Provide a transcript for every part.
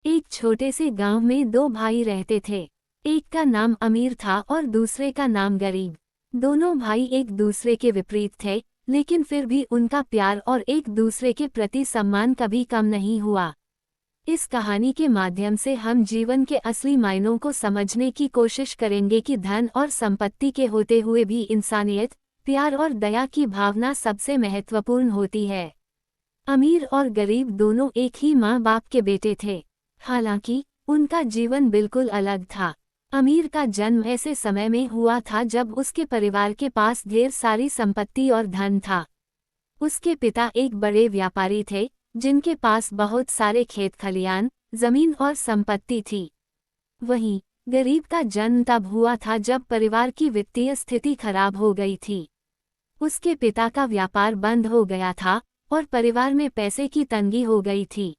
एक छोटे से गांव में दो भाई रहते थे। एक का नाम अमीर था और दूसरे का नाम गरीब। दोनों भाई एक दूसरे के विपरीत थे, लेकिन फिर भी उनका प्यार और एक दूसरे के प्रति सम्मान कभी कम नहीं हुआ। इस कहानी के माध्यम से हम जीवन के असली मायनों को समझने की कोशिश करेंगे कि धन और संपत्ति के होते हुए भी इंसानियत, प्यार और दया की भावना सबसे महत्वपूर्ण होती है। अमीर और गरीब दोनों एक ही माँ बाप के बेटे थे, हालांकि उनका जीवन बिल्कुल अलग था। अमीर का जन्म ऐसे समय में हुआ था जब उसके परिवार के पास ढेर सारी संपत्ति और धन था। उसके पिता एक बड़े व्यापारी थे, जिनके पास बहुत सारे खेत खलियान, जमीन और संपत्ति थी। वहीं गरीब का जन्म तब हुआ था जब परिवार की वित्तीय स्थिति खराब हो गई थी। उसके पिता का व्यापार बंद हो गया था और परिवार में पैसे की तंगी हो गई थी।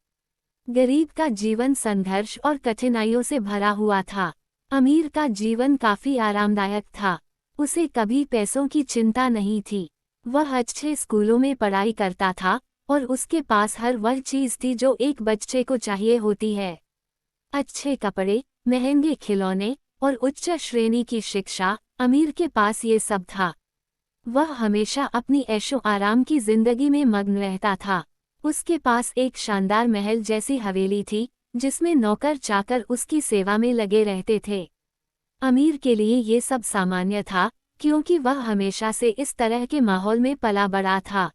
गरीब का जीवन संघर्ष और कठिनाइयों से भरा हुआ था। अमीर का जीवन काफी आरामदायक था। उसे कभी पैसों की चिंता नहीं थी। वह अच्छे स्कूलों में पढ़ाई करता था और उसके पास हर वह चीज थी जो एक बच्चे को चाहिए होती है। अच्छे कपड़े, महंगे खिलौने और उच्च श्रेणी की शिक्षा, अमीर के पास ये सब था। वह हमेशा अपनी ऐशो आराम की जिंदगी में मग्न रहता था। उसके पास एक शानदार महल जैसी हवेली थी, जिसमें नौकर चाकर उसकी सेवा में लगे रहते थे। अमीर के लिए ये सब सामान्य था, क्योंकि वह हमेशा से इस तरह के माहौल में पला बड़ा था।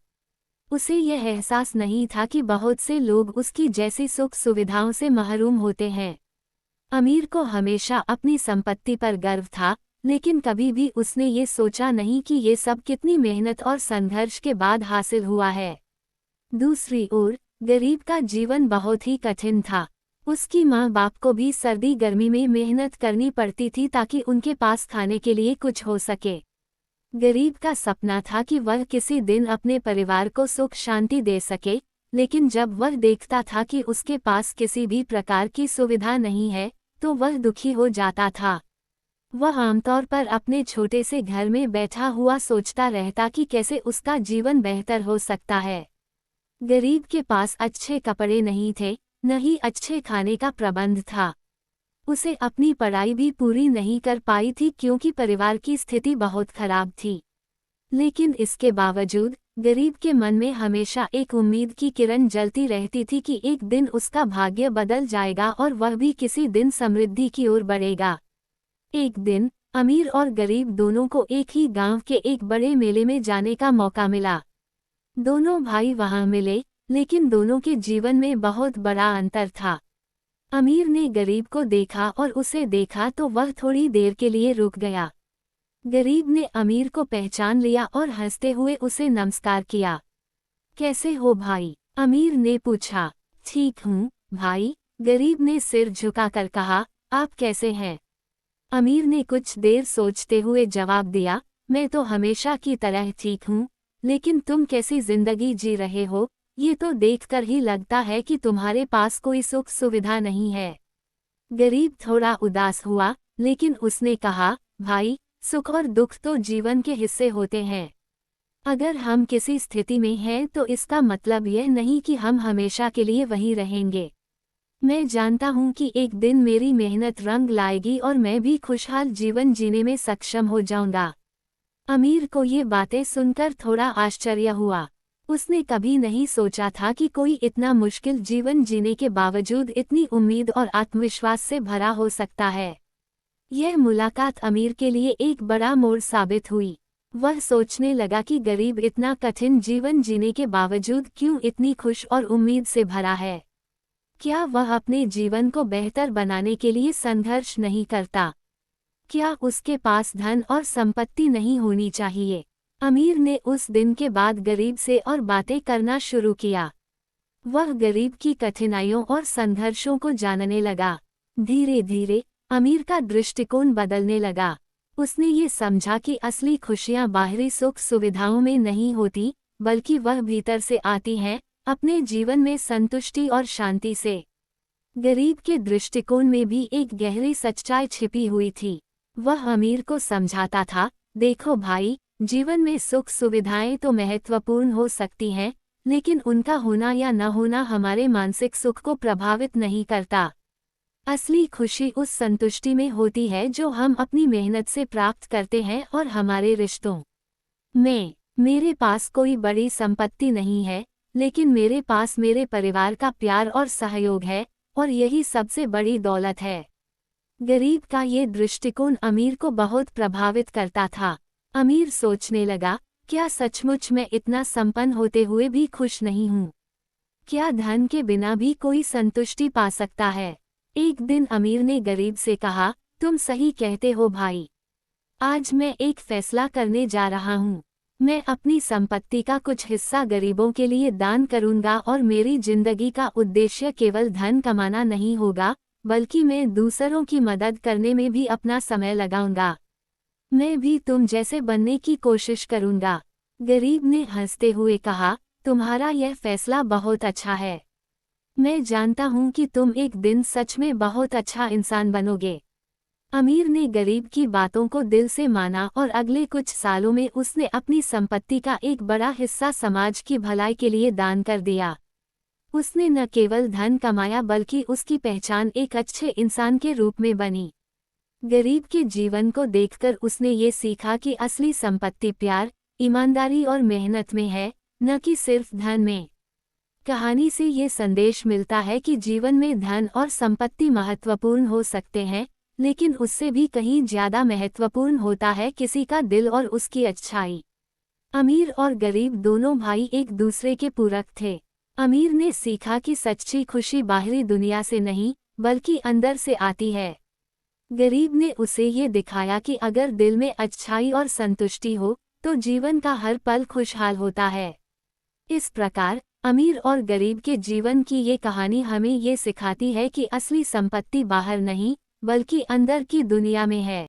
उसे यह एहसास नहीं था कि बहुत से लोग उसकी जैसी सुख सुविधाओं से महरूम होते हैं। अमीर को हमेशा अपनी संपत्ति पर गर्व था, लेकिन कभी भी उसने ये सोचा नहीं कि ये सब कितनी मेहनत और संघर्ष के बाद हासिल हुआ है। दूसरी ओर गरीब का जीवन बहुत ही कठिन था। उसकी माँ बाप को भी सर्दी गर्मी में मेहनत करनी पड़ती थी ताकि उनके पास खाने के लिए कुछ हो सके। गरीब का सपना था कि वह किसी दिन अपने परिवार को सुख शांति दे सके, लेकिन जब वह देखता था कि उसके पास किसी भी प्रकार की सुविधा नहीं है, तो वह दुखी हो जाता था। वह आमतौर पर अपने छोटे से घर में बैठा हुआ सोचता रहता कि कैसे उसका जीवन बेहतर हो सकता है। गरीब के पास अच्छे कपड़े नहीं थे, न ही अच्छे खाने का प्रबंध था। उसे अपनी पढ़ाई भी पूरी नहीं कर पाई थी क्योंकि परिवार की स्थिति बहुत खराब थी। लेकिन इसके बावजूद गरीब के मन में हमेशा एक उम्मीद की किरण जलती रहती थी कि एक दिन उसका भाग्य बदल जाएगा और वह भी किसी दिन समृद्धि की ओर बढ़ेगा। एक दिन अमीर और गरीब दोनों को एक ही गांव के एक बड़े मेले में जाने का मौका मिला। दोनों भाई वहां मिले, लेकिन दोनों के जीवन में बहुत बड़ा अंतर था। अमीर ने गरीब को देखा और उसे देखा तो वह थोड़ी देर के लिए रुक गया। गरीब ने अमीर को पहचान लिया और हंसते हुए उसे नमस्कार किया। कैसे हो भाई? अमीर ने पूछा। ठीक हूँ भाई, गरीब ने सिर झुकाकर कहा। आप कैसे हैं? अमीर ने कुछ देर सोचते हुए जवाब दिया, मैं तो हमेशा की तरह ठीक हूँ, लेकिन तुम कैसी जिंदगी जी रहे हो, ये तो देखकर ही लगता है कि तुम्हारे पास कोई सुख सुविधा नहीं है। गरीब थोड़ा उदास हुआ, लेकिन उसने कहा, भाई, सुख और दुख तो जीवन के हिस्से होते हैं। अगर हम किसी स्थिति में हैं तो इसका मतलब यह नहीं कि हम हमेशा के लिए वहीं रहेंगे। मैं जानता हूँ कि एक दिन मेरी मेहनत रंग लाएगी और मैं भी खुशहाल जीवन जीने में सक्षम हो जाऊंगा। अमीर को ये बातें सुनकर थोड़ा आश्चर्य हुआ। उसने कभी नहीं सोचा था कि कोई इतना मुश्किल जीवन जीने के बावजूद इतनी उम्मीद और आत्मविश्वास से भरा हो सकता है। यह मुलाकात अमीर के लिए एक बड़ा मोड़ साबित हुई। वह सोचने लगा कि गरीब इतना कठिन जीवन जीने के बावजूद क्यों इतनी खुश और उम्मीद से भरा है। क्या वह अपने जीवन को बेहतर बनाने के लिए संघर्ष नहीं करता? क्या उसके पास धन और संपत्ति नहीं होनी चाहिए? अमीर ने उस दिन के बाद गरीब से और बातें करना शुरू किया। वह गरीब की कठिनाइयों और संघर्षों को जानने लगा। धीरे धीरे अमीर का दृष्टिकोण बदलने लगा। उसने ये समझा कि असली खुशियां बाहरी सुख सुविधाओं में नहीं होती, बल्कि वह भीतर से आती हैं, अपने जीवन में संतुष्टि और शांति से। गरीब के दृष्टिकोण में भी एक गहरी सच्चाई छिपी हुई थी। वह अमीर को समझाता था, देखो भाई, जीवन में सुख सुविधाएं तो महत्वपूर्ण हो सकती हैं, लेकिन उनका होना या न होना हमारे मानसिक सुख को प्रभावित नहीं करता। असली खुशी उस संतुष्टि में होती है जो हम अपनी मेहनत से प्राप्त करते हैं और हमारे रिश्तों में। मेरे पास कोई बड़ी संपत्ति नहीं है, लेकिन मेरे पास मेरे परिवार का प्यार और सहयोग है, और यही सबसे बड़ी दौलत है। गरीब का ये दृष्टिकोण अमीर को बहुत प्रभावित करता था। अमीर सोचने लगा, क्या सचमुच मैं इतना संपन्न होते हुए भी खुश नहीं हूँ? क्या धन के बिना भी कोई संतुष्टि पा सकता है? एक दिन अमीर ने गरीब से कहा, तुम सही कहते हो भाई। आज मैं एक फैसला करने जा रहा हूँ। मैं अपनी संपत्ति का कुछ हिस्सा गरीबों के लिए दान करूँगा और मेरी जिंदगी का उद्देश्य केवल धन कमाना नहीं होगा, बल्कि मैं दूसरों की मदद करने में भी अपना समय लगाऊंगा। मैं भी तुम जैसे बनने की कोशिश करूँगा। गरीब ने हंसते हुए कहा, तुम्हारा यह फैसला बहुत अच्छा है। मैं जानता हूँ कि तुम एक दिन सच में बहुत अच्छा इंसान बनोगे। अमीर ने गरीब की बातों को दिल से माना और अगले कुछ सालों में उसने अपनी संपत्ति का एक बड़ा हिस्सा समाज की भलाई के लिए दान कर दिया। उसने न केवल धन कमाया बल्कि उसकी पहचान एक अच्छे इंसान के रूप में बनी। गरीब के जीवन को देखकर उसने ये सीखा कि असली संपत्ति प्यार, ईमानदारी और मेहनत में है, न कि सिर्फ धन में। कहानी से ये संदेश मिलता है कि जीवन में धन और संपत्ति महत्वपूर्ण हो सकते हैं, लेकिन उससे भी कहीं ज्यादा महत्वपूर्ण होता है किसी का दिल और उसकी अच्छाई। अमीर और गरीब दोनों भाई एक दूसरे के पूरक थे। अमीर ने सीखा कि सच्ची खुशी बाहरी दुनिया से नहीं, बल्कि अंदर से आती है। गरीब ने उसे ये दिखाया कि अगर दिल में अच्छाई और संतुष्टि हो, तो जीवन का हर पल खुशहाल होता है। इस प्रकार, अमीर और गरीब के जीवन की ये कहानी हमें ये सिखाती है कि असली संपत्ति बाहर नहीं, बल्कि अंदर की दुनिया में है।